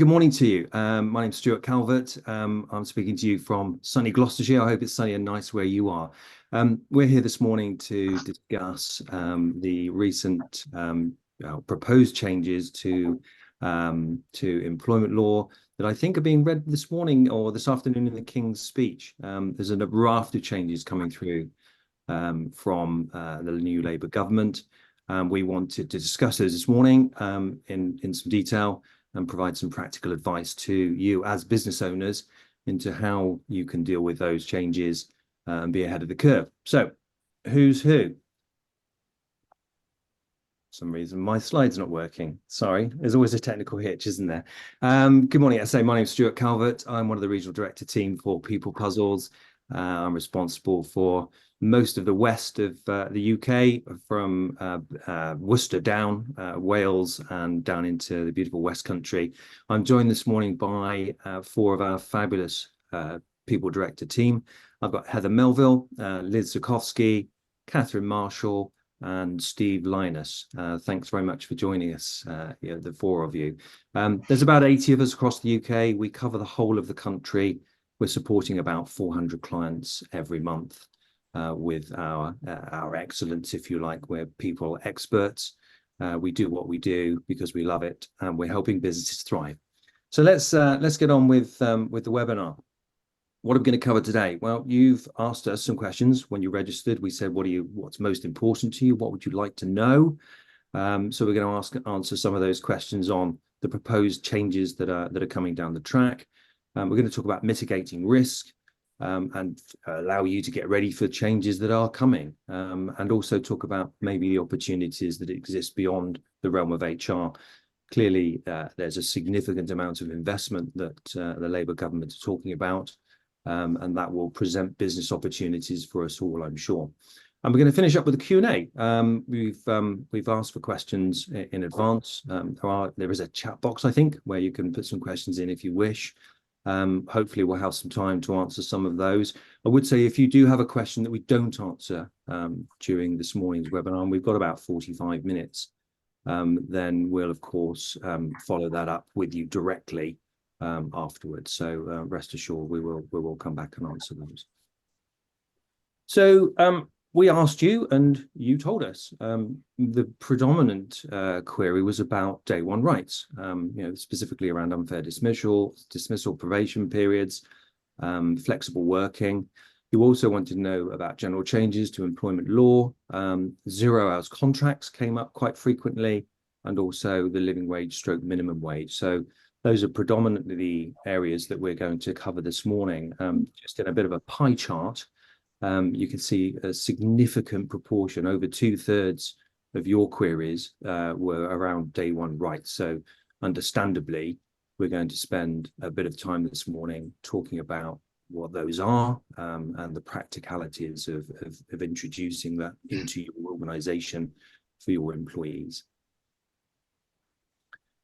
Good morning to you. My name's Stuart Calvert. I'm speaking to you from sunny Gloucestershire. I hope it's sunny and nice where you are. We're here this morning to discuss the recent proposed changes to employment law that I think are being read this morning or this afternoon in the King's Speech. There's a raft of changes coming through from the new Labour government. We wanted to discuss those this morning in some detail and provide some practical advice to you as business owners into how you can deal with those changes and be ahead of the curve. So, who's who? For some reason, my slide's not working. Sorry, there's always a technical hitch, isn't there? Good morning. My name's Stuart Calvert. I'm one of the regional director team for People Puzzles. I'm responsible for most of the west of the UK, from Worcester down, Wales, and down into the beautiful West Country. I'm joined this morning by four of our fabulous People Director team. I've got Heather Melville, Liz Zukowski, Catherine Marshall, and Steve Linus. Thanks very much for joining us, the four of you. There's about 80 of us across the UK. We cover the whole of the country. We're supporting about 400 clients every month with our excellence, if you like. We're people experts. We do what we do because we love it, and we're helping businesses thrive. So let's get on with the webinar. What are we going to cover today? Well, you've asked us some questions when you registered. We said, what's most important to you? What would you like to know? So we're going to answer some of those questions on the proposed changes that are coming down the track. We're going to talk about mitigating risk and allow you to get ready for changes that are coming, and also talk about maybe the opportunities that exist beyond the realm of HR. Clearly, there's a significant amount of investment that the Labour government is talking about, and that will present business opportunities for us all, I'm sure. And we're going to finish up with a Q&A. We've asked for questions in advance. There is a chat box, I think, where you can put some questions in if you wish. Hopefully we'll have some time to answer some of those. I would say if you do have a question that we don't answer during this morning's webinar, and we've got about 45 minutes, then we'll of course follow that up with you directly afterwards. So rest assured we will come back and answer those. So we asked you and you told us the predominant query was about day one rights, specifically around unfair dismissal, probation periods, flexible working. You also wanted to know about general changes to employment law. 0 hours contracts came up quite frequently, and also the living wage stroke minimum wage. So those are predominantly the areas that we're going to cover this morning. Just in a bit of a pie chart, you can see a significant proportion, over 2/3 of your queries were around day one rights. So understandably, we're going to spend a bit of time this morning talking about what those are and the practicalities of introducing that into your organisation for your employees.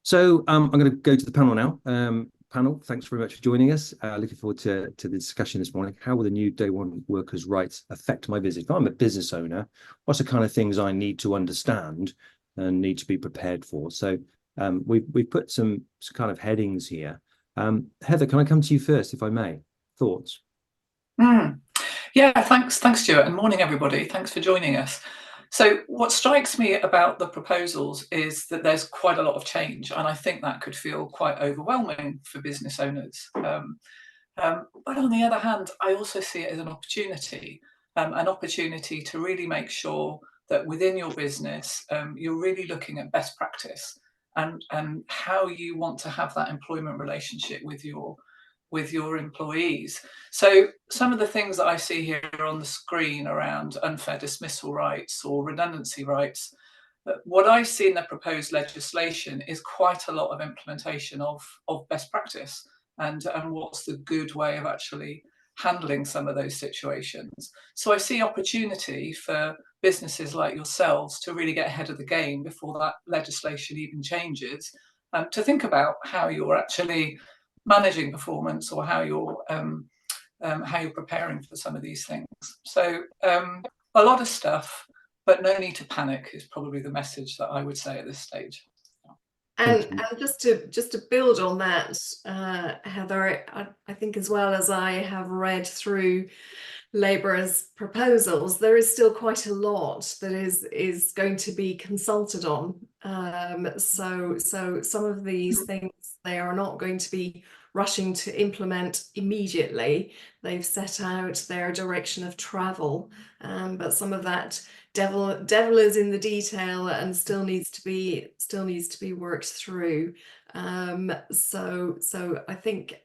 So I'm going to go to the panel now. Panel, thanks very much for joining us. Looking forward to the discussion this morning. How will the new day one workers' rights affect my business? If I'm a business owner, what's the kind of things I need to understand and need to be prepared for? So we've put some kind of headings here. Heather, can I come to you first, if I may? Thoughts? Yeah, thanks, Stuart, and morning, everybody. Thanks for joining us. So what strikes me about the proposals is that there's quite a lot of change, and I think that could feel quite overwhelming for business owners. But on the other hand, I also see it as an opportunity to really make sure that within your business, you're really looking at best practice and how you want to have that employment relationship with your employees. So some of the things that I see here on the screen around unfair dismissal rights or redundancy rights, what I see in the proposed legislation is quite a lot of implementation of best practice and what's the good way of actually handling some of those situations. So I see opportunity for businesses like yourselves to really get ahead of the game before that legislation even changes, to think about how you're actually managing performance or how you're preparing for some of these things. So a lot of stuff, but no need to panic is probably the message that I would say at this stage. Thank And you. just to build on that, Heather, I think as well as I have read through Labour's proposals, there is still quite a lot that is going to be consulted on. So some of these things they are not going to be rushing to implement immediately. They've set out their direction of travel, but some of that devil is in the detail and still needs to be worked through. So I think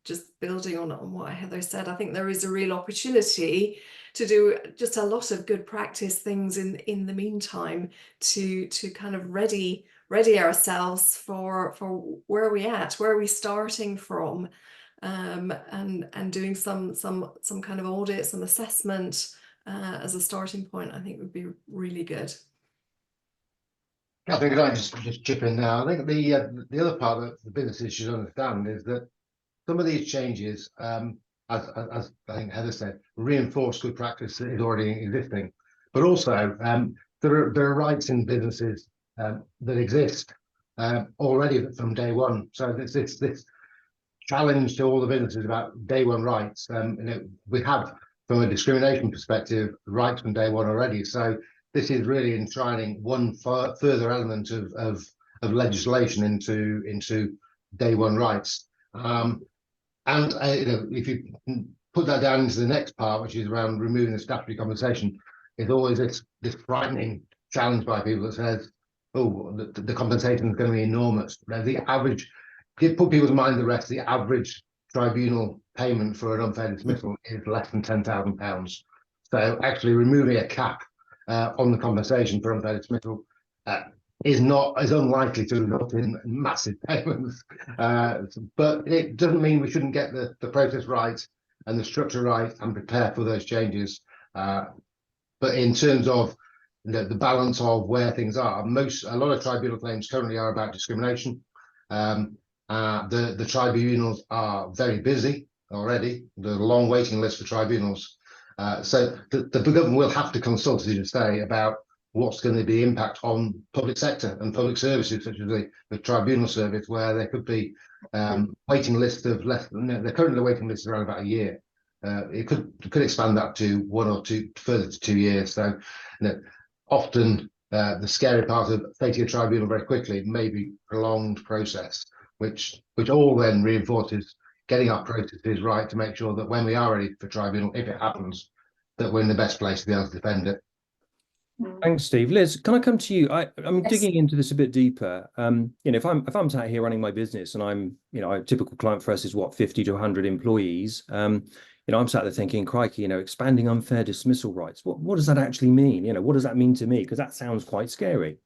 just building on what Heather said, I think there is a real opportunity to do just a lot of good practice things in the meantime to kind of ready ourselves for where are we at, where are we starting from, and doing some kind of audit, some assessment as a starting point, I think would be really good. I think I just chip in now. I think the other part that the businesses should understand is that some of these changes, as I think Heather said, reinforce good practice that is already existing, but also there are rights in businesses that exist already from day one. So this challenge to all the businesses about day one rights. We have, from a discrimination perspective, rights from day one already. So this is really enshrining one further element of legislation into day one rights. And if you put that down into the next part, which is around removing the statutory compensation, it's always this frightening challenge by people that says, "Oh, the compensation is going to be enormous." The average, put people's mind at rest. The average tribunal payment for an unfair dismissal is less than £10,000. So actually removing a cap on the compensation for unfair dismissal is unlikely to result in massive payments, but it doesn't mean we shouldn't get the process right and the structure right and prepare for those changes. But in terms of the balance of where things are, a lot of tribunal claims currently are about discrimination. The tribunals are very busy already. There's a long waiting list for tribunals. So the government will have to consult, as you say, about what's going to be impact on public sector and public services, such as the tribunal service, where there could be waiting lists of less than, they're currently waiting lists around about a year. It could expand that to 1 or 2, further to 2 years. So often the scary part of facing a tribunal very quickly may be prolonged process, which all then reinforces getting our processes right to make sure that when we are ready for tribunal, if it happens, that we're in the best place to be able to defend it. Thanks, Steve. Liz, can I come to you? I'm Yes. digging into this a bit deeper. If I'm sat here running my business and I'm, a typical client for us is what, 50 to 100 employees. I'm sat there thinking, crikey, expanding unfair dismissal rights. What does that actually mean? What does that mean to me? Because that sounds quite scary.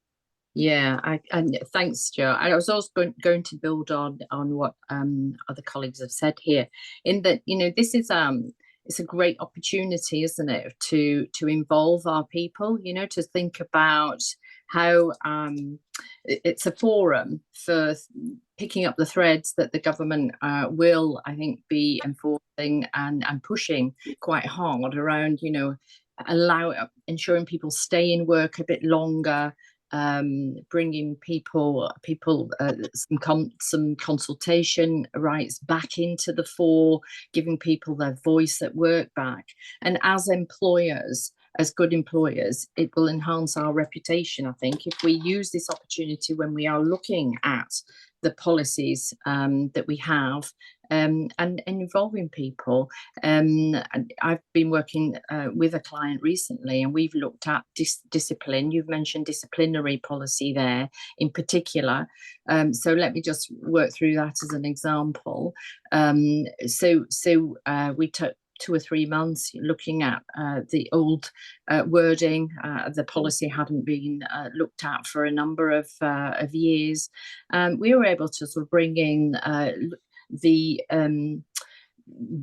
Yeah, and thanks, Stuart. I was also going to build on what other colleagues have said here, in that this is it's a great opportunity, isn't it, to involve our people, to think about how it's a forum for picking up the threads that the government will, I think, be enforcing and pushing quite hard around, ensuring people stay in work a bit longer, bringing people some consultation rights back into the fore, giving people their voice at work back. And as employers, as good employers, it will enhance our reputation, I think, if we use this opportunity when we are looking at the policies that we have, and involving people. I've been working with a client recently, and we've looked at discipline. You've mentioned disciplinary policy there in particular. So let me just work through that as an example. We took 2 or 3 months looking at the old wording. The policy hadn't been looked at for a number of years. We were able to sort of bring in the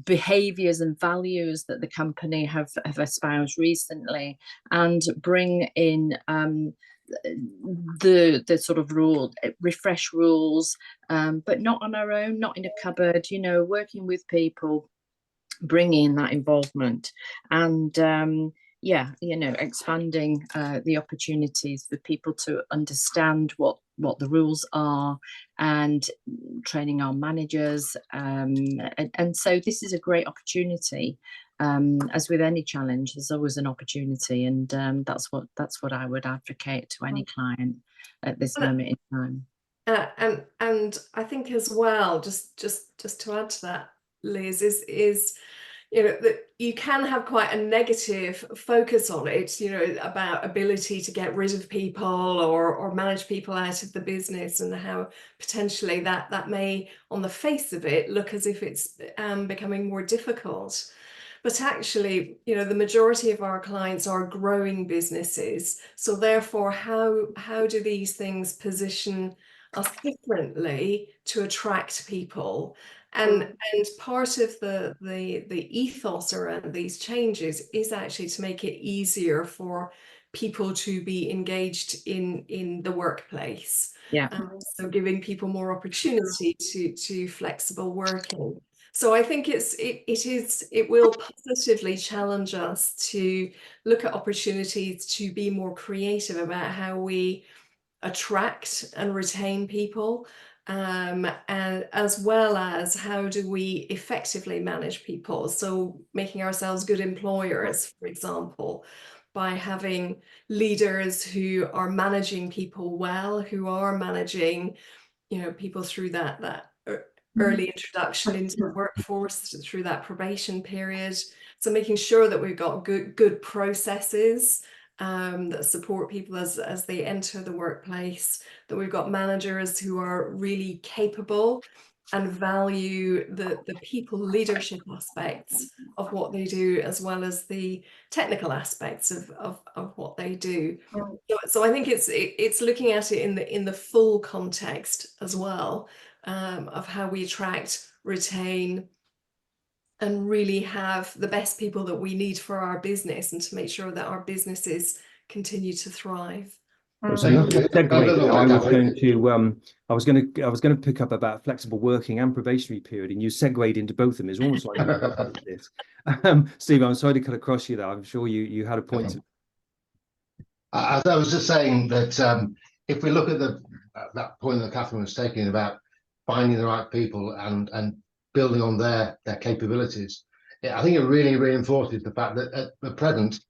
behaviours and values that the company have espoused recently, and bring in the sort of refresh rules, but not on our own, not in a cupboard, working with people, bring in that involvement. And yeah, expanding the opportunities for people to understand what the rules are, and training our managers. And so this is a great opportunity. As with any challenge, there's always an opportunity, and that's what I would advocate to any client at this moment in time. And I think as well, just to add to that, Liz, is that you can have quite a negative focus on it, about ability to get rid of people or manage people out of the business, and how potentially that may, on the face of it, look as if it's becoming more difficult. But actually, the majority of our clients are growing businesses. So therefore, how do these things position us differently to attract people? And part of the ethos around these changes is actually to make it easier for people to be engaged in the workplace. Yeah. So giving people more opportunity to flexible working. So I think it will positively challenge us to look at opportunities to be more creative about how we attract and retain people, and as well as how do we effectively manage people. So making ourselves good employers, for example, by having leaders who are managing people well, who are managing people through that early introduction into the workforce, through that probation period. So making sure that we've got good processes that support people as they enter the workplace, that we've got managers who are really capable and value the people leadership aspects of what they do, as well as the technical aspects of what they do. So I think it's looking at it in the full context as well, of how we attract, retain, and really have the best people that we need for our business, and to make sure that our businesses continue to thrive. So lovely segue. I was going to pick up about flexible working and probationary period, and you segued into both of them. It's almost like this. Steve, I'm sorry to cut across you there. I'm sure you had a point. I was just saying that if we look at that point that Catherine was taking about finding the right people and building on their capabilities, I think it really reinforces the fact that at the present,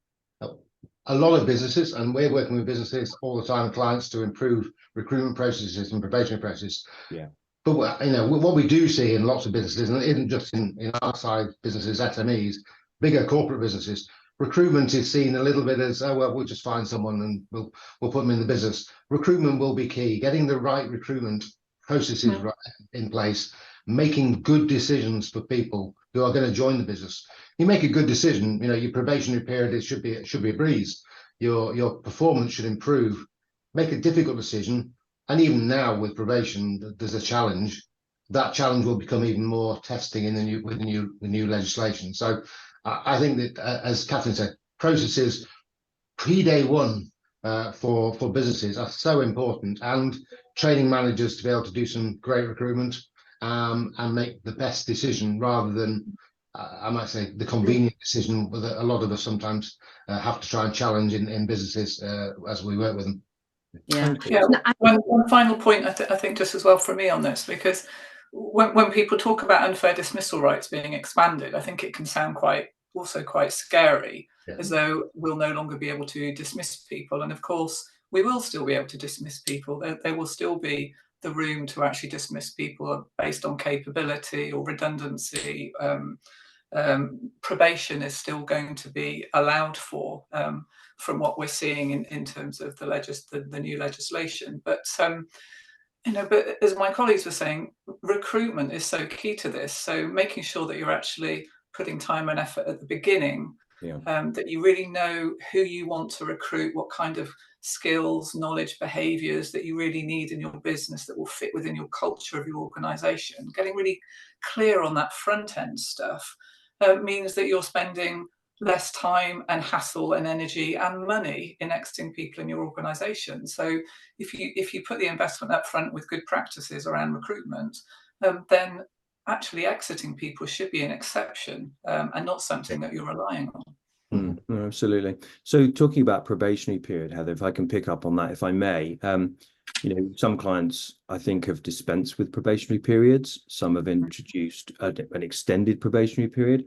a lot of businesses, and we're working with businesses all the time, clients, to improve recruitment processes and probation processes. Yeah. But what we do see in lots of businesses, and it isn't just in our side businesses, SMEs, bigger corporate businesses, recruitment is seen a little bit as, oh well, we'll just find someone and we'll put them in the business. Recruitment will be key. Getting the right recruitment processes right in place, making good decisions for people who are going to join the business. You make a good decision, your probationary period, it should be a breeze. Your performance should improve. Make a difficult decision, and even now with probation, there's a challenge. That challenge will become even more testing in with the new legislation. So I think that, as Catherine said, processes pre-day one for businesses are so important, and training managers to be able to do some great recruitment and make the best decision rather than, I might say, the convenient decision that a lot of us sometimes have to try and challenge in businesses as we work with them. Yeah. One final point, I think, just as well from me on this, because when people talk about unfair dismissal rights being expanded, I think it can sound quite scary, as though we'll no longer be able to dismiss people. And of course, we will still be able to dismiss people. There will still be the room to actually dismiss people based on capability or redundancy. Probation is still going to be allowed for, from what we're seeing in terms of the new legislation. But but as my colleagues were saying, recruitment is so key to this. So making sure that you're actually putting time and effort at the beginning, that you really know who you want to recruit, what kind of skills, knowledge, behaviors that you really need in your business that will fit within your culture of your organization. Getting really clear on that front end stuff means that you're spending less time and hassle and energy and money in exiting people in your organization. So if you put the investment up front with good practices around recruitment, then actually exiting people should be an exception, and not something that you're relying on. No, absolutely. So talking about probationary period, Heather, if I can pick up on that, if I may, some clients I think have dispensed with probationary periods. Some have introduced an extended probationary period.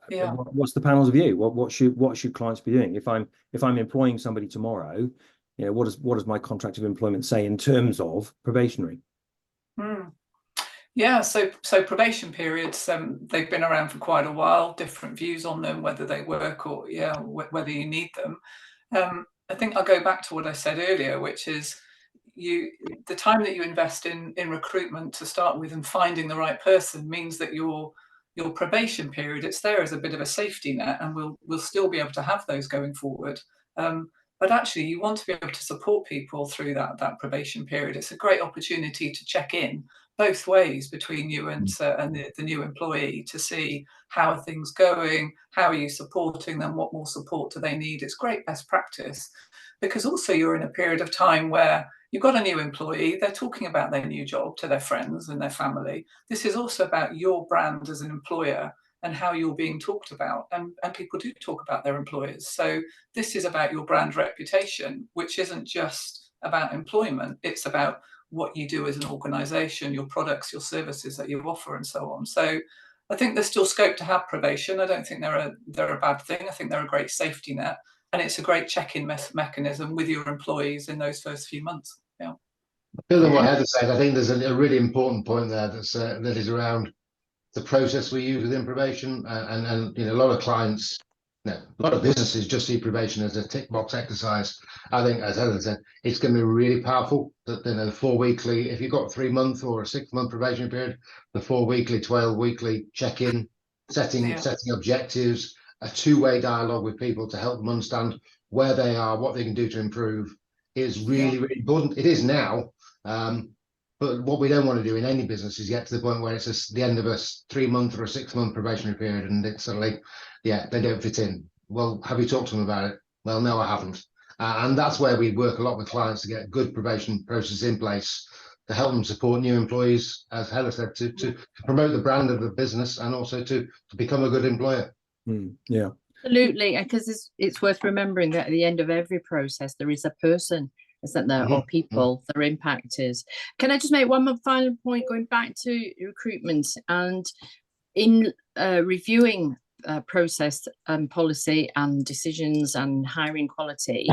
Yeah. What's the panel's view? What should clients be doing? If I'm employing somebody tomorrow, what does my contract of employment say in terms of probationary? Yeah, so probation periods, they've been around for quite a while, different views on them, whether they work or whether you need them. I think I'll go back to what I said earlier, which is the time that you invest in recruitment to start with and finding the right person means that your probation period, it's there as a bit of a safety net, and we'll still be able to have those going forward. But actually, you want to be able to support people through that probation period. It's a great opportunity to check in both ways between you and the new employee to see how are things going, how are you supporting them, what more support do they need. It's great best practice, because also you're in a period of time where you've got a new employee, they're talking about their new job to their friends and their family. This is also about your brand as an employer and how you're being talked about. And people do talk about their employers. So this is about your brand reputation, which isn't just about employment. It's about what you do as an organization, your products, your services that you offer, and so on. So I think there's still scope to have probation. I don't think they're a bad thing. I think they're a great safety net. And it's a great check-in mechanism with your employees in those first few months. Yeah. Building on what Heather said, I think there's a really important point there that is around the process we use within probation, and a lot of clients, a lot of businesses just see probation as a tick box exercise. I think, as Heather said, it's going to be really powerful. That the 4 weekly, if you've got 3 month or a 6 month probation period, the 4 weekly, 12 weekly check in, setting objectives, a two-way dialogue with people to help them understand where they are, what they can do to improve, is really important. It is now. But what we don't want to do in any business is get to the point where it's the end of a 3 month or a 6 month probationary period and it's suddenly, they don't fit in. Well, have you talked to them about it? Well, no, I haven't. And that's where we work a lot with clients to get good probation processes in place to help them support new employees, as Heather said, to promote the brand of the business and also to become a good employer. Yeah. Absolutely, because it's worth remembering that at the end of every process, there is a person, isn't there, or people that are impacted. Can I just make one more final point going back to recruitment and in reviewing process and policy and decisions and hiring quality?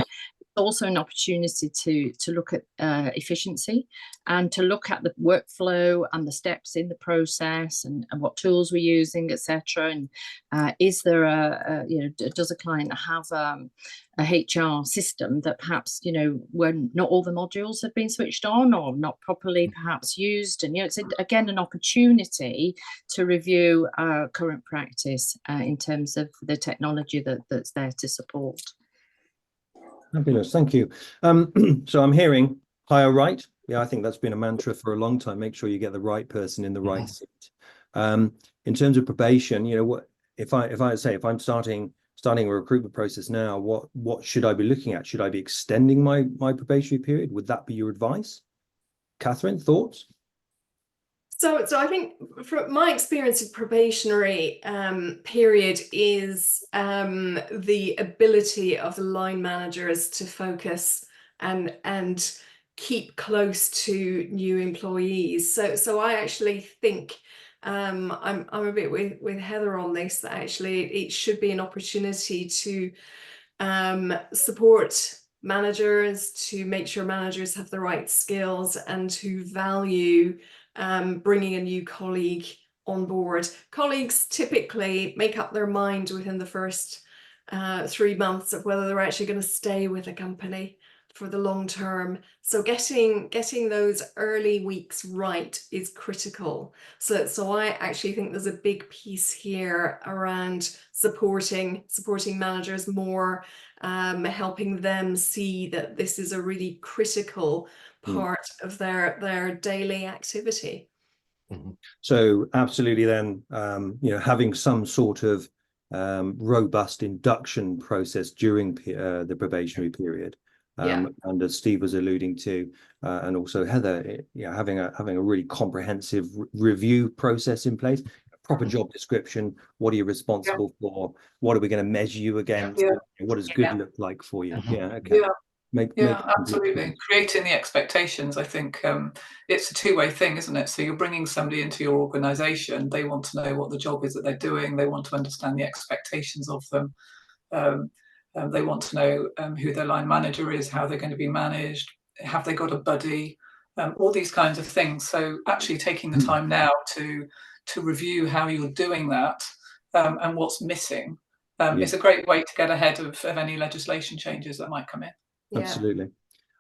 Also an opportunity to look at efficiency and to look at the workflow and the steps in the process and what tools we're using, etc. And is there does a client have a HR system that perhaps when not all the modules have been switched on or not properly perhaps used, and it's again an opportunity to review current practice in terms of the technology that's there to support. Fabulous, thank you. So I'm hearing hire right. Yeah, I think that's been a mantra for a long time. Make sure you get the right person in the right seat. In terms of probation, what if I'm starting a recruitment process now, what should I be looking at? Should I be extending my probationary period? Would that be your advice? Catherine, thoughts? So I think from my experience of probationary period is the ability of the line managers to focus and keep close to new employees. So I actually think I'm a bit with Heather on this, that actually it should be an opportunity to support managers, to make sure managers have the right skills and to value bringing a new colleague on board. Colleagues typically make up their mind within the first 3 months of whether they're actually going to stay with a company for the long term. So getting those early weeks right is critical. So I actually think there's a big piece here around supporting managers more, helping them see that this is a really critical part of their daily activity. So absolutely then, having some sort of robust induction process during the probationary period. And as Steve was alluding to, and also Heather, having a really comprehensive review process in place. proper job description. What are you responsible for? What are we going to measure you against? Yeah. What does good Yeah. look like for you? Mhm. Yeah, okay. Yeah. Make Yeah, complete absolutely. sense. Creating the expectations, I think it's a two-way thing, isn't it? So you're bringing somebody into your organization, they want to know what the job is that they're doing, they want to understand the expectations of them. Um, they want to know who their line manager is, how they're going to be managed, have they got a buddy, all these kinds of things. So actually taking the time now to review how you're doing that and what's missing is a great way to get ahead of any legislation changes that might come in. Yeah. Absolutely.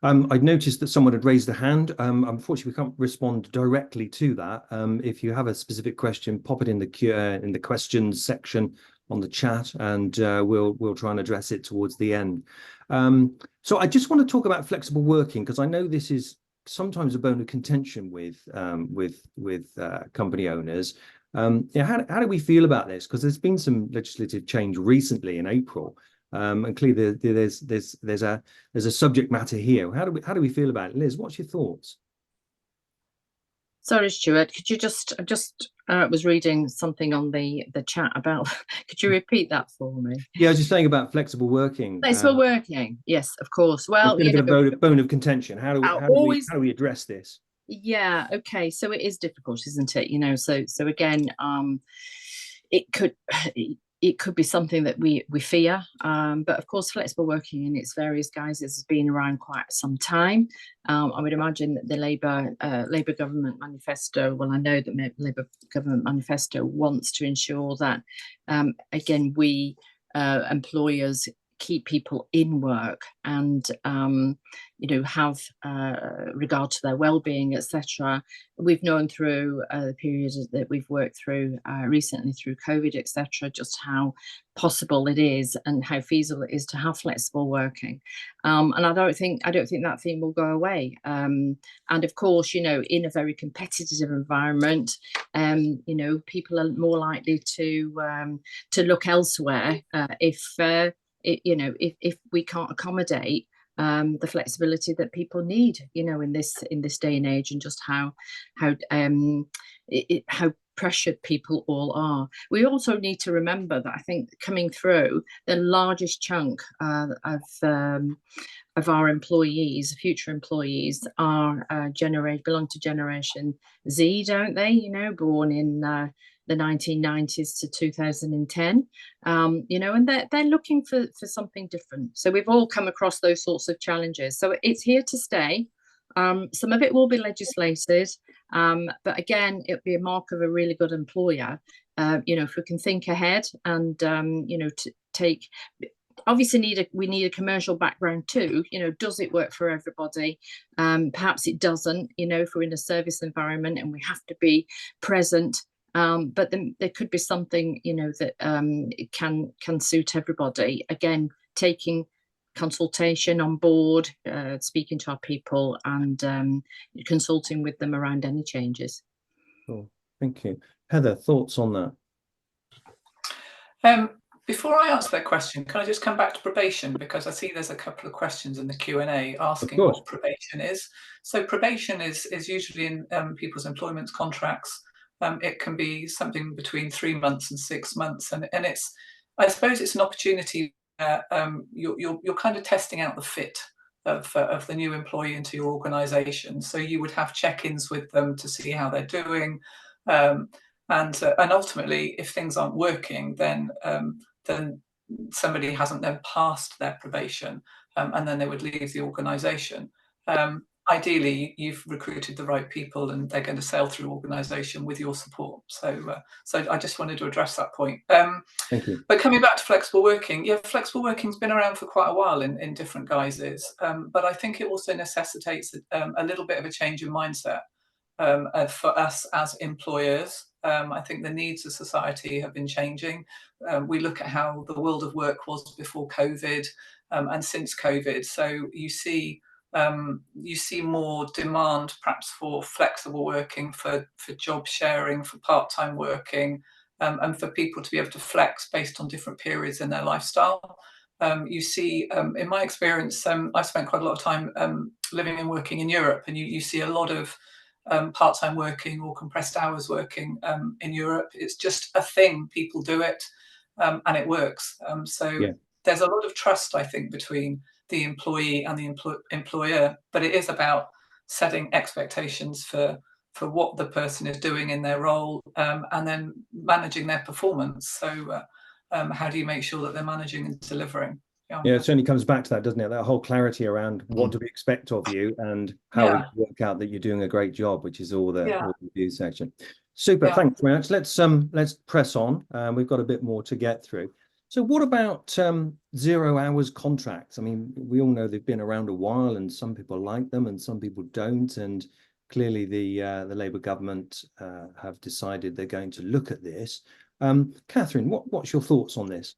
I'd noticed that someone had raised a hand. Unfortunately, we can't respond directly to that. If you have a specific question, pop it in the questions section on the chat, and we'll try and address it towards the end. So I just want to talk about flexible working, because I know this is sometimes a bone of contention with company owners. How do we feel about this? Because there's been some legislative change recently in April. And clearly there's a subject matter here. How do we feel about it? Liz, what's your thoughts? Sorry, Stuart, could you I just was reading something on the chat about, could you repeat that for me? Yeah, I was just saying about flexible working. Flexible working, yes, of course. Well, it's been a bit of bone of contention. How do we address this? Yeah, okay. So it is difficult, isn't it? So again, it could be something that we fear, but of course flexible working in its various guises has been around quite some time. I would imagine that the Labour government manifesto, well, I know that Labour government manifesto wants to ensure that again we employers keep people in work and have regard to their well-being, etc. We've known through the period that we've worked through recently through COVID, etc., just how possible it is and how feasible it is to have flexible working, and I don't think that theme will go away. And of course, in a very competitive environment, people are more likely to look elsewhere if we can't accommodate the flexibility that people need, in this day and age, and just how pressured people all are. We also need to remember that I think coming through, the largest chunk of our employees, future employees, are belong to Generation Z, don't they? Born in the 1990s to 2010, and they're looking for something different. So we've all come across those sorts of challenges. So it's here to stay. Some of it will be legislated, but again, it'll be a mark of a really good employer. If we can think ahead and to take. Obviously, we need a commercial background too. Does it work for everybody? Perhaps it doesn't. If we're in a service environment and we have to be present. But then there could be something, that can suit everybody. Again, taking consultation on board, speaking to our people, and consulting with them around any changes. Cool. Thank you. Heather, thoughts on that? Before I answer that question, can I just come back to probation? Because I see there's a couple of questions in the Q&A asking what probation is. So probation is usually in people's employment contracts. It can be something between 3 months and 6 months, and I suppose it's an opportunity. You're kind of testing out the fit of the new employee into your organisation. So you would have check-ins with them to see how they're doing, and ultimately, if things aren't working, then somebody hasn't then passed their probation, and then they would leave the organisation. Ideally, you've recruited the right people and they're going to sail through organisation with your support. So I just wanted to address that point. Thank you. But coming back to flexible working, flexible working's been around for quite a while in different guises. But I think it also necessitates a little bit of a change in mindset for us as employers. I think the needs of society have been changing. We look at how the world of work was before COVID and since COVID. So you see more demand perhaps for flexible working, for job sharing, for part-time working, and for people to be able to flex based on different periods in their lifestyle. You see, in my experience, I've spent quite a lot of time living and working in Europe, and you see a lot of part-time working or compressed hours working in Europe. It's just a thing. People do it, and it works. So there's a lot of trust, I think, between the employee and the employer, but it is about setting expectations for what the person is doing in their role, and then managing their performance. So how do you make sure that they're managing and delivering? Yeah, it certainly comes back to that, doesn't it? That whole clarity around what do we expect of you and how we work out that you're doing a great job, which is all the review section. Super, thanks very much. Let's press on. We've got a bit more to get through. So what about 0 hours contracts? I mean, we all know they've been around a while, and some people like them and some people don't. And clearly the Labour government have decided they're going to look at this. Catherine, what's your thoughts on this?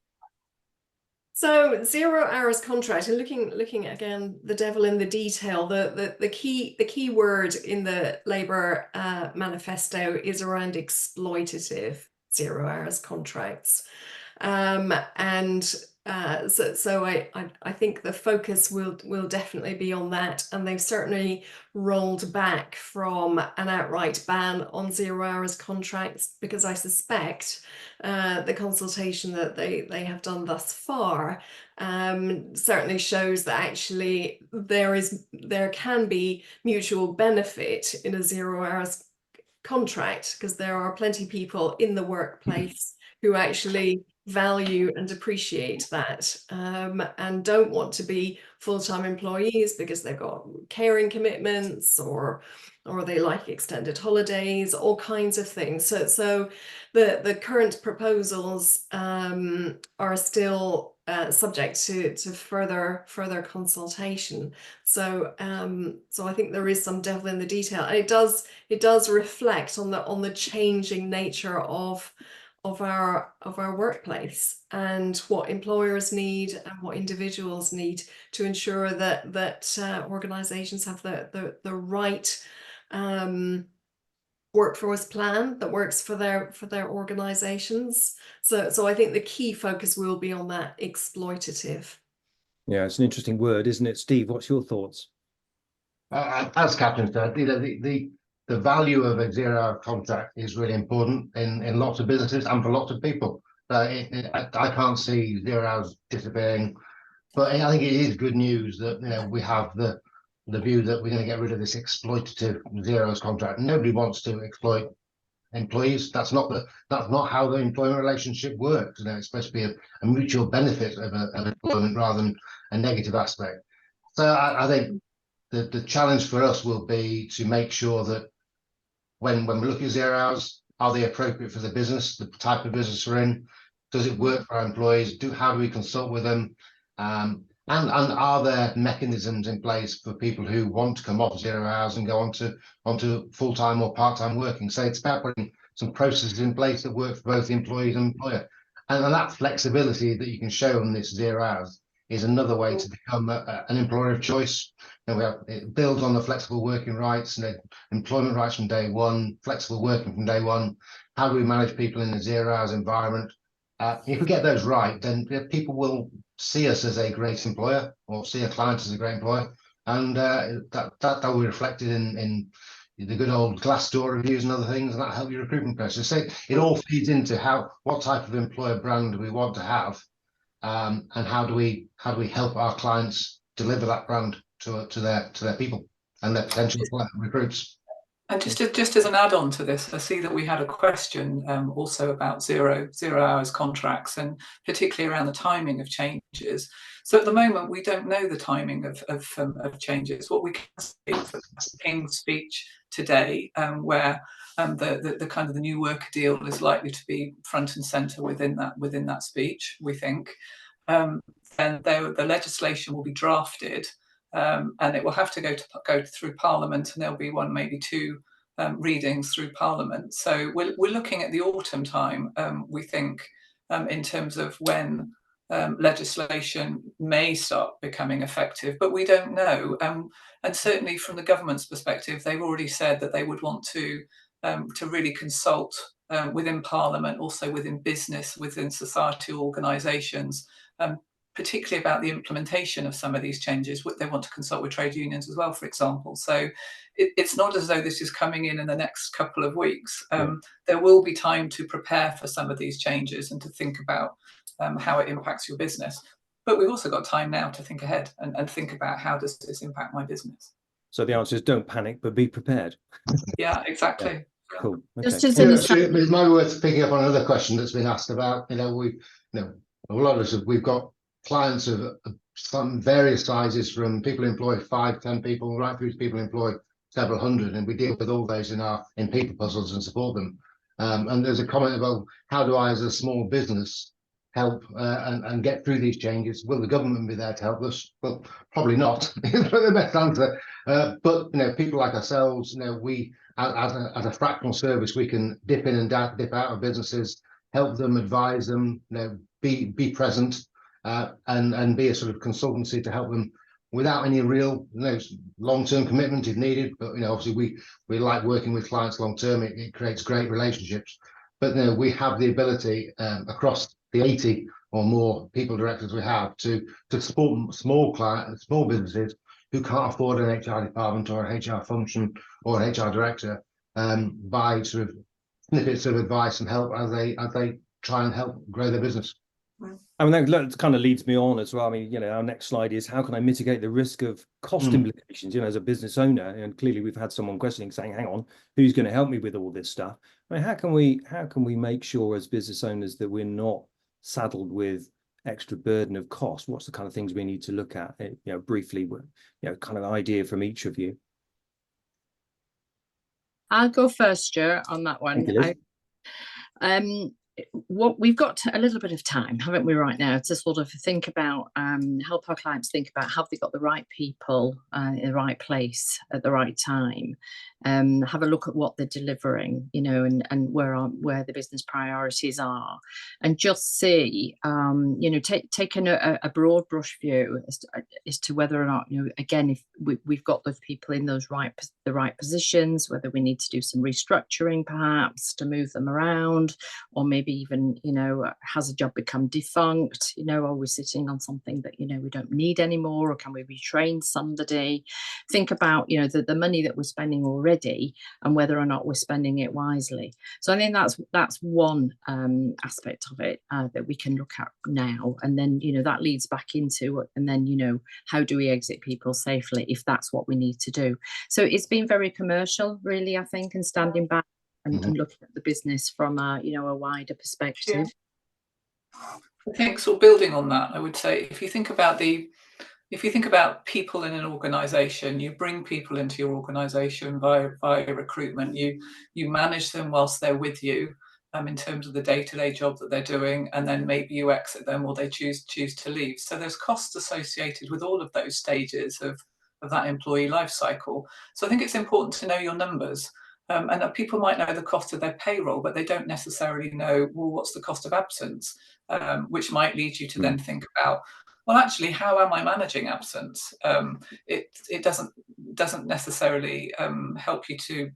So 0 hours contract, and looking at, again, the devil in the detail, the key word in the Labour manifesto is around exploitative 0 hours contracts. So I think the focus will definitely be on that, and they've certainly rolled back from an outright ban on 0 hours contracts, because I suspect the consultation that they have done thus far certainly shows that actually there can be mutual benefit in a 0 hours contract, because there are plenty of people in the workplace who actually value and appreciate that, and don't want to be full-time employees because they've got caring commitments, or they like extended holidays, all kinds of things. So the current proposals are still subject to further consultation. So I think there is some devil in the detail, and it does reflect on the changing nature of our workplace, and what employers need and what individuals need to ensure that organizations have the right workforce plan that works for their organizations. So I think the key focus will be on that exploitative. Yeah, it's an interesting word, isn't it? Steve, what's your thoughts? As Catherine said, the value of a 0 hour contract is really important in lots of businesses and for lots of people. I can't see 0 hours disappearing, but I think it is good news that we have the view that we're going to get rid of this exploitative 0 hours contract. Nobody wants to exploit employees. That's not how the employment relationship works. It's supposed to be a mutual benefit of employment rather than a negative aspect. So I think the challenge for us will be to make sure that when we look at 0 hours, are they appropriate for the business, the type of business we're in? Does it work for our employees? How do we consult with them? And are there mechanisms in place for people who want to come off 0 hours and go onto full-time or part-time working? So it's about putting some processes in place that work for both the employees and employer. And that flexibility that you can show on this 0 hours is another way to become an employer of choice. It builds on the flexible working rights and employment rights from day one, flexible working from day one. How do we manage people in a 0 hours environment? If we get those right, then people will see us as a great employer, or see a client as a great employer, and that will be reflected in the good old Glassdoor reviews and other things, and that help your recruitment process. So it all feeds into what type of employer brand do we want to have, and how do we help our clients deliver that brand to their people and their potential recruits. And just as an add-on to this, I see that we had a question also about zero hours contracts, and particularly around the timing of changes. So at the moment, we don't know the timing of changes. What we can see from the King's speech today, where the kind of the new worker deal is likely to be front and centre within that speech, we think, and the legislation will be drafted. And it will have to go through Parliament, and there'll be maybe two readings through Parliament. So we're looking at the autumn time, we think, in terms of when legislation may start becoming effective, but we don't know. And certainly from the government's perspective, they've already said that they would want to really consult within Parliament, also within business, within societal organisations, particularly about the implementation of some of these changes. They want to consult with trade unions as well, for example. So it's not as though this is coming in the next couple of weeks. There will be time to prepare for some of these changes and to think about how it impacts your business. But we've also got time now to think ahead and think about, how does this impact my business? So the answer is don't panic, but be prepared. Yeah, exactly. Yeah. Cool. Just Okay. as an aside, It might be worth picking up on another question that's been asked about, a lot of us we've got clients of some various sizes, from people who employ 5, 10 people right through to people who employ several hundred, and we deal with all those in people puzzles and support them. And there's a comment about, how do I as a small business help and get through these changes? Will the government be there to help us? Well, probably not. The best answer. But people like ourselves, we as a fractional service, we can dip in and dip out of businesses, help them, advise them, be present, and be a sort of consultancy to help them without any real long-term commitment if needed. But obviously we like working with clients long term. It creates great relationships. But we have the ability across the 80 or more people directors we have to support small businesses who can't afford an HR department or an HR function or an HR director, by sort of snippets of advice and help as they try and help grow their business. I mean, that kind of leads me on as well. I mean, our next slide is, how can I mitigate the risk of cost implications, as a business owner? And clearly we've had someone questioning, saying, hang on, who's going to help me with all this stuff? I mean, how can we make sure as business owners that we're not saddled with extra burden of cost? What's the kind of things we need to look at, briefly, kind of idea from each of you? I'll go first, Stuart, on that one. What we've got a little bit of time, haven't we, right now, to sort of think about, help our clients think about, have they got the right people in the right place at the right time? Have a look at what they're delivering, and where the business priorities are, and just see, taking a broad brush view as to whether or not, again, if we've got those people in the right positions, whether we need to do some restructuring perhaps to move them around, or maybe even, has a job become defunct? Are we sitting on something that, we don't need anymore, or can we retrain somebody? Think about, the money that we're spending already and whether or not we're spending it wisely. So I think that's one aspect of it that we can look at now. And then, that leads back into, and then, how do we exit people safely if that's what we need to do? So it's been very commercial, really, I think, and standing back and looking at the business from a wider perspective. I think, so building on that, I would say, if you think about people in an organization, you bring people into your organization via recruitment. You manage them whilst they're with you, in terms of the day-to-day job that they're doing, and then maybe you exit them or they choose to leave. So there's costs associated with all of those stages of that employee life cycle. So I think it's important to know your numbers. And that people might know the cost of their payroll, but they don't necessarily know, well, what's the cost of absence, which might lead you to then think about, well, actually, how am I managing absence? It doesn't necessarily help you to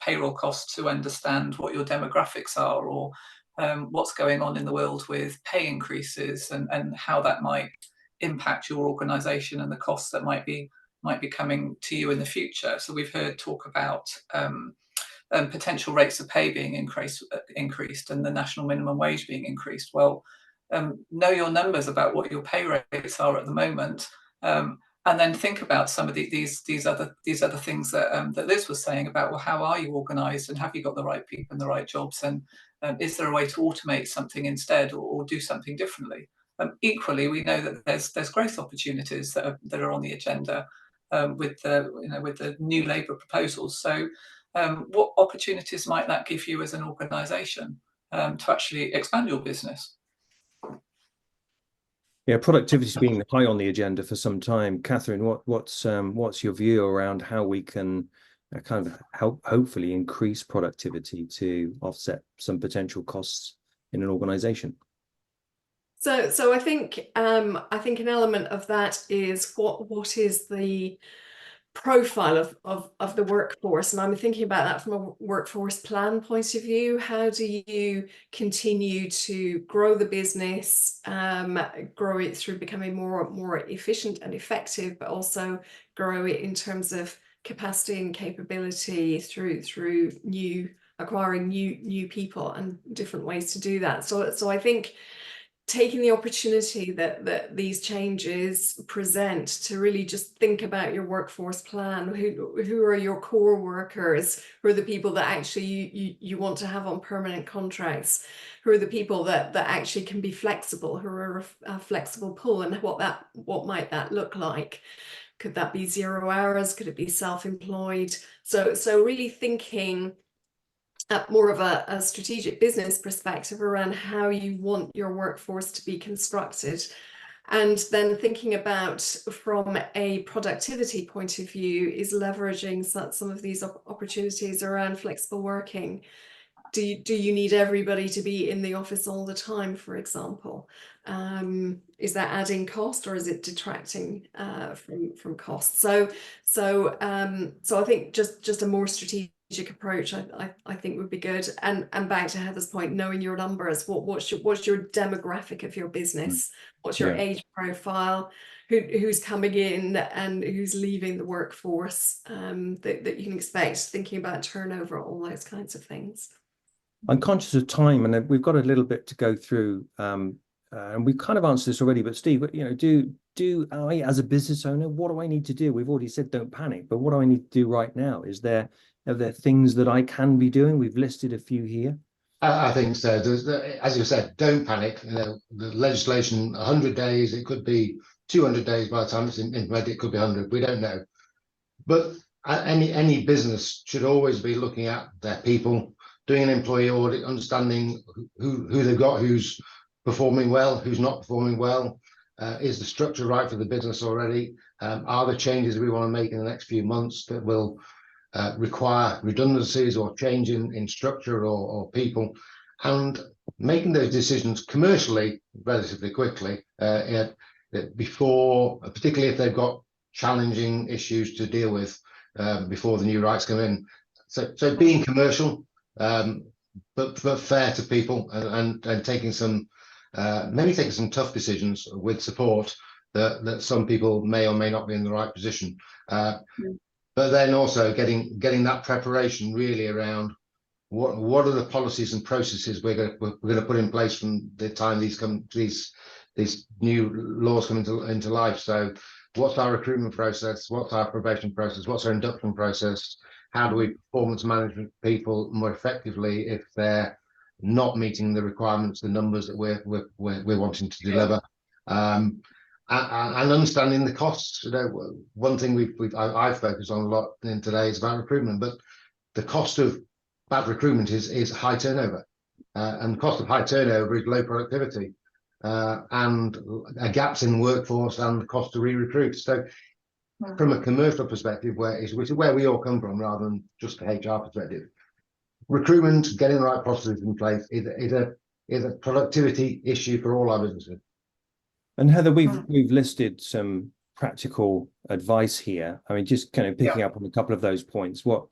payroll costs to understand what your demographics are, or what's going on in the world with pay increases, and how that might impact your organisation and the costs that might be coming to you in the future. So we've heard talk about potential rates of pay being increased and the national minimum wage being increased. Well, know your numbers about what your pay rates are at the moment, and then think about some of these other things that Liz was saying about, well, how are you organised, and have you got the right people in the right jobs, and is there a way to automate something instead, or do something differently? Equally, we know that there's growth opportunities that are on the agenda with the new Labour proposals. So what opportunities might that give you as an organisation to actually expand your business? Yeah, productivity's been high on the agenda for some time. Catherine, what's your view around how we can kind of help, hopefully, increase productivity to offset some potential costs in an organisation? So I think an element of that is what is the profile of the workforce, and I'm thinking about that from a workforce plan point of view. How do you continue to grow the business, grow it through becoming more efficient and effective, but also grow it in terms of capacity and capability through acquiring new people and different ways to do that. So I think taking the opportunity that these changes present to really just think about your workforce plan. Who are your core workers? Who are the people that actually you want to have on permanent contracts? Who are the people that actually can be flexible, who are a flexible pool, and what might that look like? Could that be 0 hours? Could it be self-employed? So really thinking at more of a strategic business perspective around how you want your workforce to be constructed. And then thinking about from a productivity point of view is leveraging some of these opportunities around flexible working. Do you need everybody to be in the office all the time, for example? Is that adding cost, or is it detracting from cost? So I think just a more strategic approach I think would be good. And back to Heather's point, knowing your numbers, what's your demographic of your business? What's your age profile? Who's coming in and who's leaving the workforce, that you can expect, thinking about turnover, all those kinds of things. I'm conscious of time, and we've got a little bit to go through, and we've kind of answered this already. But Steve, do I, as a business owner, what do I need to do? We've already said don't panic, but what do I need to do right now? Are there things that I can be doing? We've listed a few here. I think so. As you said, don't panic. The legislation, 100 days, it could be 200 days by the time it's implemented, it could be 100. We don't know. But any business should always be looking at their people, doing an employee audit, understanding who they've got, who's performing well, who's not performing well. Is the structure right for the business already? Are there changes we want to make in the next few months that will require redundancies or change in structure or people? And making those decisions commercially relatively quickly, before, particularly if they've got challenging issues to deal with before the new rights come in. So being commercial, but fair to people, and taking some maybe taking some tough decisions with support that some people may or may not be in the right position. But then also getting that preparation really around what are the policies and processes we're going to put in place from the time these new laws come into life. So what's our recruitment process? What's our probation process? What's our induction process? How do we performance manage people more effectively if they're not meeting the requirements, the numbers that we're wanting to deliver? And understanding the costs. One thing I've focused on a lot in today is about recruitment, but the cost of bad recruitment is high turnover, and the cost of high turnover is low productivity, and gaps in workforce and the cost to re-recruit. So from a commercial perspective, which is where we all come from rather than just a HR perspective, recruitment, getting the right processes in place is a productivity issue for all our businesses. And Heather, we've listed some practical advice here. I mean, just kind of picking up on a couple of those points. What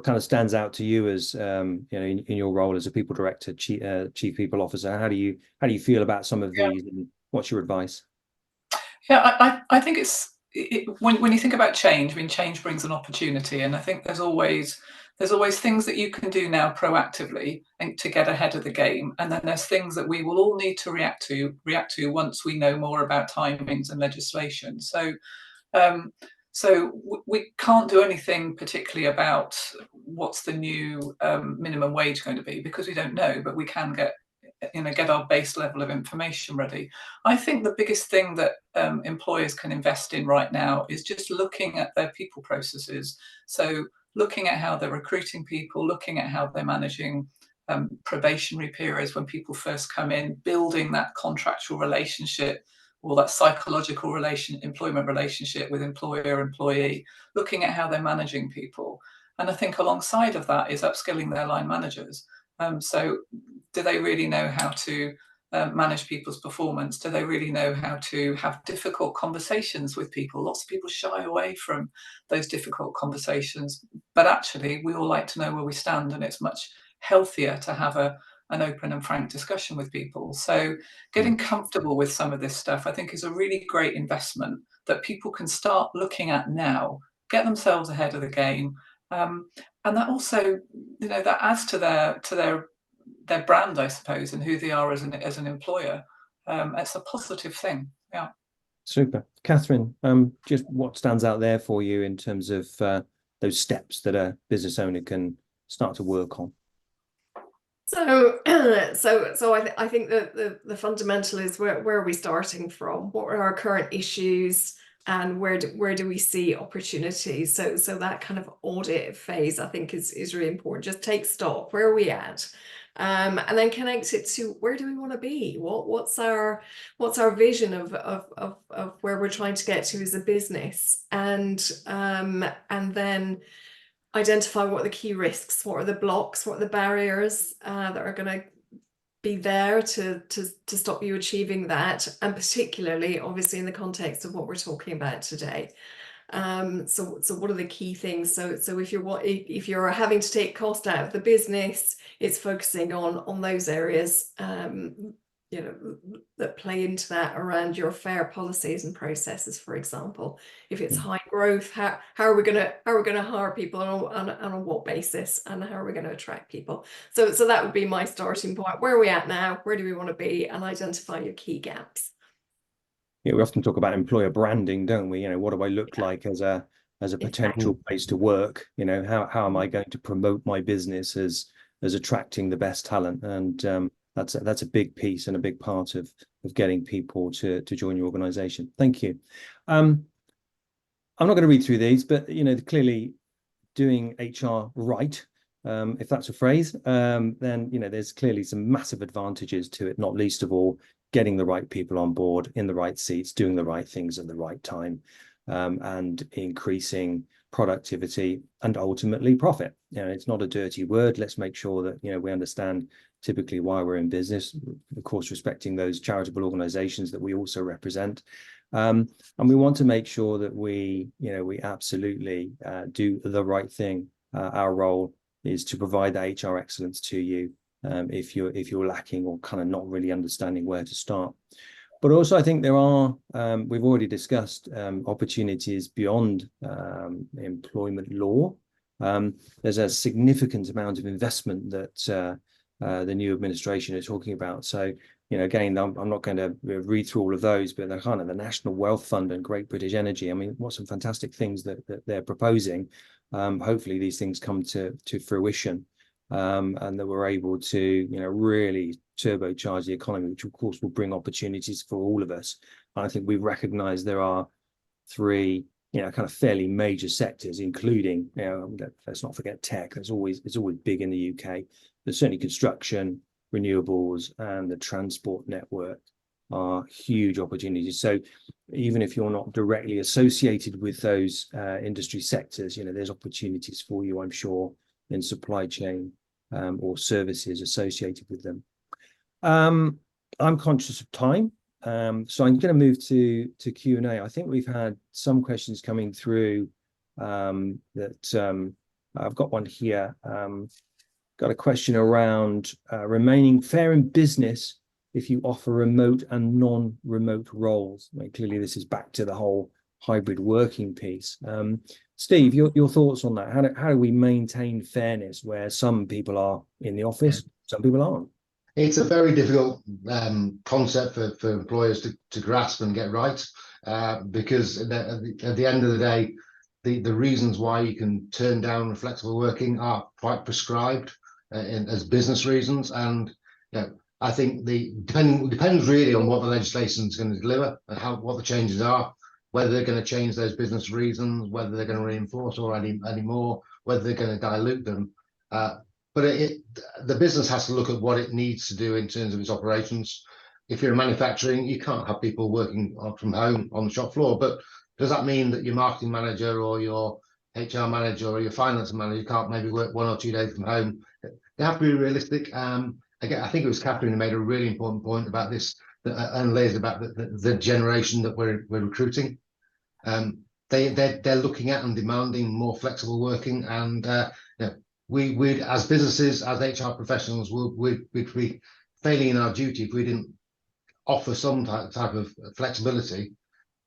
kind of stands out to you as in your role as a people director, chief people officer? How do you feel about some of these, and what's your advice? Yeah, I think when you think about change, I mean, change brings an opportunity, and I think there's always things that you can do now proactively and to get ahead of the game, and then there's things that we will all need to react to once we know more about timings and legislation. So we can't do anything particularly about what's the new minimum wage going to be, because we don't know, but we can get our base level of information ready. I think the biggest thing that employers can invest in right now is just looking at their people processes. So looking at how they're recruiting people, looking at how they're managing probationary periods when people first come in, building that contractual relationship or that psychological employment relationship with employer-employee, looking at how they're managing people. And I think alongside of that is upskilling their line managers. So do they really know how to manage people's performance? Do they really know how to have difficult conversations with people? Lots of people shy away from those difficult conversations, but actually we all like to know where we stand, and it's much healthier to have an open and frank discussion with people. So getting comfortable with some of this stuff, I think, is a really great investment that people can start looking at now, get themselves ahead of the game. And that also, that adds to their brand, I suppose, and who they are as an employer. It's a positive thing. Yeah. Super. Catherine, just what stands out there for you in terms of those steps that a business owner can start to work on? So, I think that the fundamental is where are we starting from? What are our current issues, and where do we see opportunities? So that kind of audit phase, I think, is really important. Just take stock. Where are we at? And then connect it to where do we want to be? What's our vision of where we're trying to get to as a business? And then identify what are the key risks, what are the blocks, what are the barriers that are going to be there to stop you achieving that, and particularly, obviously, in the context of what we're talking about today. So what are the key things? So if you're having to take cost out of the business, it's focusing on those areas that play into that around your fair policies and processes. For example, if it's high growth, how are we going to hire people on what basis, and how are we going to attract people? So that would be my starting point. Where are we at now? Where do we want to be? And identify your key gaps. Yeah, we often talk about employer branding, don't we? What do I look like as a potential place to work? How am I going to promote my business as attracting the best talent? And that's a big piece and a big part of getting people to join your organization. Thank you. I'm not going to read through these, but clearly doing HR right, if that's a phrase, then there's clearly some massive advantages to it, not least of all getting the right people on board in the right seats, doing the right things at the right time, and increasing productivity and ultimately profit. It's not a dirty word. Let's make sure that we understand typically why we're in business, of course, respecting those charitable organizations that we also represent. And we want to make sure that we absolutely do the right thing. Our role is to provide that HR excellence to you if you're lacking or kind of not really understanding where to start. But also, I think there are, we've already discussed opportunities beyond employment law. There's a significant amount of investment that the new administration is talking about. So, again, I'm not going to read through all of those, but they're kind of the National Wealth Fund and Great British Energy. I mean, what some fantastic things that they're proposing. Hopefully these things come to fruition, and that we're able to, really turbocharge the economy, which of course will bring opportunities for all of us. And I think we recognise there are three, kind of fairly major sectors, including, let's not forget tech. It's always big in the UK. But certainly construction, renewables, and the transport network are huge opportunities. So even if you're not directly associated with those industry sectors, there's opportunities for you, I'm sure, in supply chain or services associated with them. I'm conscious of time, so I'm going to move to Q&A. I think we've had some questions coming through that I've got one here. Got a question around remaining fair in business if you offer remote and non-remote roles. Clearly, this is back to the whole hybrid working piece. Steve, your thoughts on that? How do we maintain fairness where some people are in the office, some people aren't? It's a very difficult concept for employers to grasp and get right, because at the end of the day, the reasons why you can turn down flexible working are quite prescribed as business reasons. And I think depends really on what the legislation is going to deliver and what the changes are, whether they're going to change those business reasons, whether they're going to reinforce or any more, whether they're going to dilute them. But the business has to look at what it needs to do in terms of its operations. If you're manufacturing, you can't have people working from home on the shop floor. But does that mean that your marketing manager or your HR manager or your finance manager can't maybe work 1 or 2 days from home? They have to be realistic. And again, I think it was Catherine who made a really important point about this, and Liz, about the generation that we're recruiting. They're looking at and demanding more flexible working, and you know, we as businesses, as HR professionals, we'd be failing in our duty if we didn't offer some type of flexibility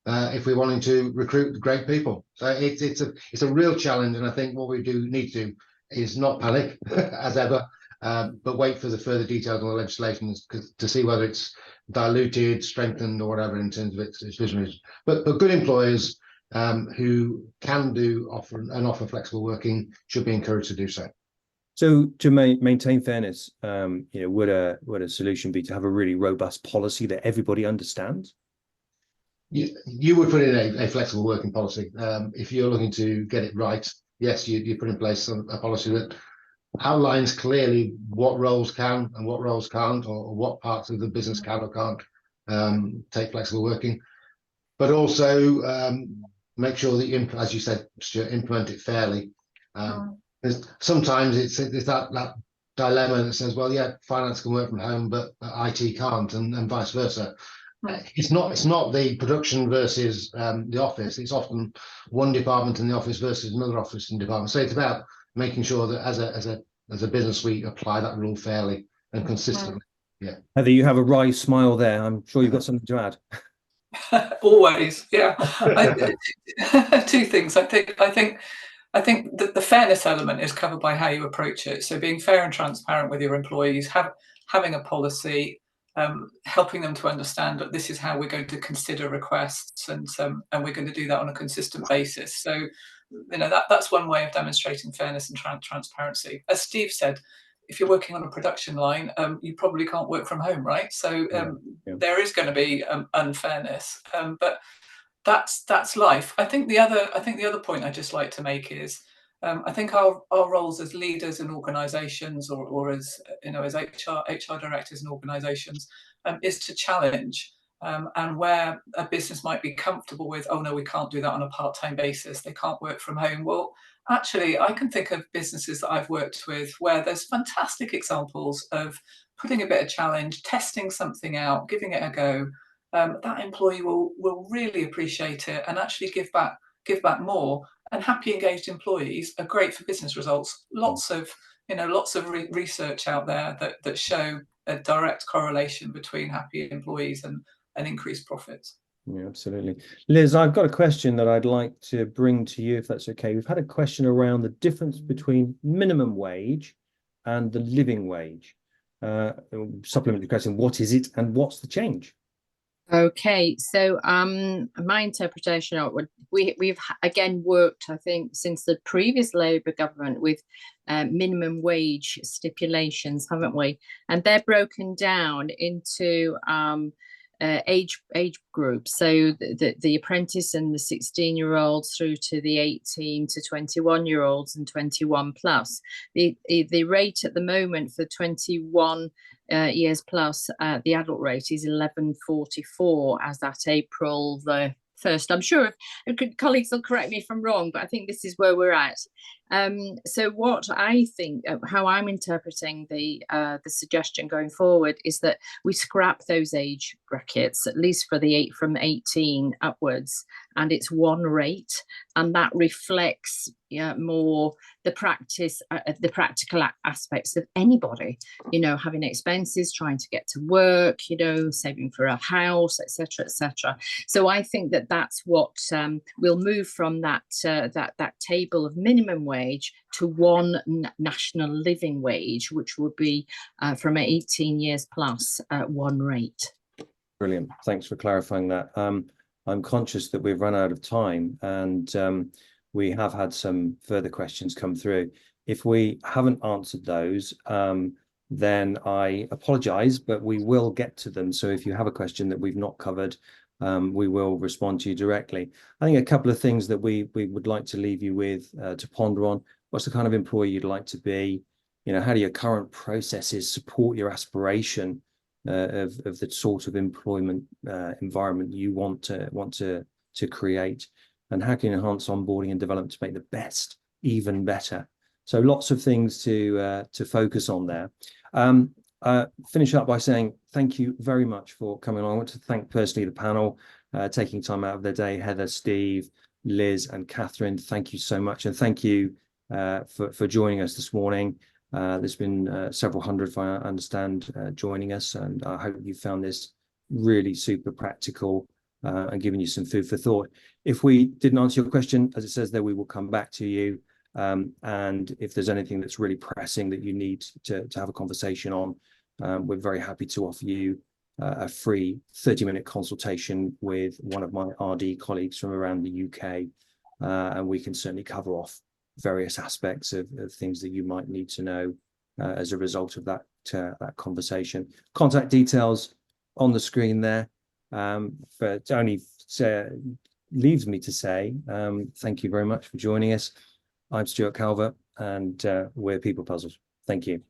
if we're wanting to recruit great people. So it's a real challenge, and I think what we need to do is not panic as ever, but wait for the further details on the legislation to see whether it's diluted, strengthened, or whatever in terms of its vision. But good employers who can offer flexible working should be encouraged to do so. So to maintain fairness, would a solution be to have a really robust policy that everybody understands? You would put in a flexible working policy. If you're looking to get it right, yes, you put in place a policy that outlines clearly what roles can and what roles can't, or what parts of the business can or can't take flexible working, but also make sure that you, as you said, Stuart, implement it fairly. Sometimes it's that dilemma that says, well, yeah, finance can work from home, but IT can't, and vice versa. It's not the production versus the office. It's often one department in the office versus another office and department. So it's about making sure that as a business we apply that rule fairly and consistently. Yeah. Heather, you have a wry smile there. I'm sure you've got something to add. Always, yeah. Two things. I think that the fairness element is covered by how you approach it. So being fair and transparent with your employees, having a policy, helping them to understand that this is how we're going to consider requests, and we're going to do that on a consistent basis. So, that's one way of demonstrating fairness and transparency. As Steve said, if you're working on a production line, you probably can't work from home, right? So there is going to be unfairness, but that's life. I think the other point I just like to make is, I think our roles as leaders in organisations, or as as HR directors in organisations, is to challenge, and where a business might be comfortable with, oh no, we can't do that on a part-time basis, they can't work from home. Well, actually, I can think of businesses that I've worked with where there's fantastic examples of putting a bit of challenge, testing something out, giving it a go. That employee will really appreciate it and actually give back more. And happy, engaged employees are great for business results. Lots of research out there that show a direct correlation between happy employees and increased profits. Yeah, absolutely. Liz, I've got a question that I'd like to bring to you, if that's okay. We've had a question around the difference between minimum wage and the living wage. Supplementary question: what is it, and what's the change? Okay, so my interpretation of what we've again worked, I think, since the previous Labour government with minimum wage stipulations, haven't we? And they're broken down into age groups. So the apprentice and the 16-year-olds through to the 18 to 21-year-olds and 21 plus. The rate at the moment for 21 years plus, the adult rate is 11.44 as at April the 1st. I'm sure colleagues will correct me if I'm wrong, but I think this is where we're at. So what I think, how I'm interpreting the suggestion going forward, is that we scrap those age brackets, at least for from 18 upwards, and it's one rate, and that reflects more the practical aspects of anybody, having expenses, trying to get to work, saving for a house, etc., etc. So I think that's what we'll move from that table of minimum wage to one national living wage, which would be from 18 years plus one rate. Brilliant. Thanks for clarifying that. I'm conscious that we've run out of time, and we have had some further questions come through. If we haven't answered those, then I apologise, but we will get to them. So if you have a question that we've not covered, we will respond to you directly. I think a couple of things that we would like to leave you with to ponder on. What's the kind of employee you'd like to be? How do your current processes support your aspiration of the sort of employment environment you want to create? And how can you enhance onboarding and development to make the best even better? So lots of things to focus on there. finish up by saying thank you very much for coming on. I want to thank personally the panel, taking time out of their day. Heather, Steve, Liz and Catherine, thank you so much. And thank you for joining us this morning. There's been several hundred, if I understand, joining us, and I hope you found this really super practical and giving you some food for thought. If we didn't answer your question, as it says there, we will come back to you. And if there's anything that's really pressing that you need to have a conversation on, we're very happy to offer you a free 30-minute consultation with one of my RD colleagues from around the UK. And we can certainly cover off various aspects of things that you might need to know as a result of that conversation. Contact details on the screen there. But only leaves me to say thank you very much for joining us. I'm Stuart Calvert, and we're People Puzzles. Thank you.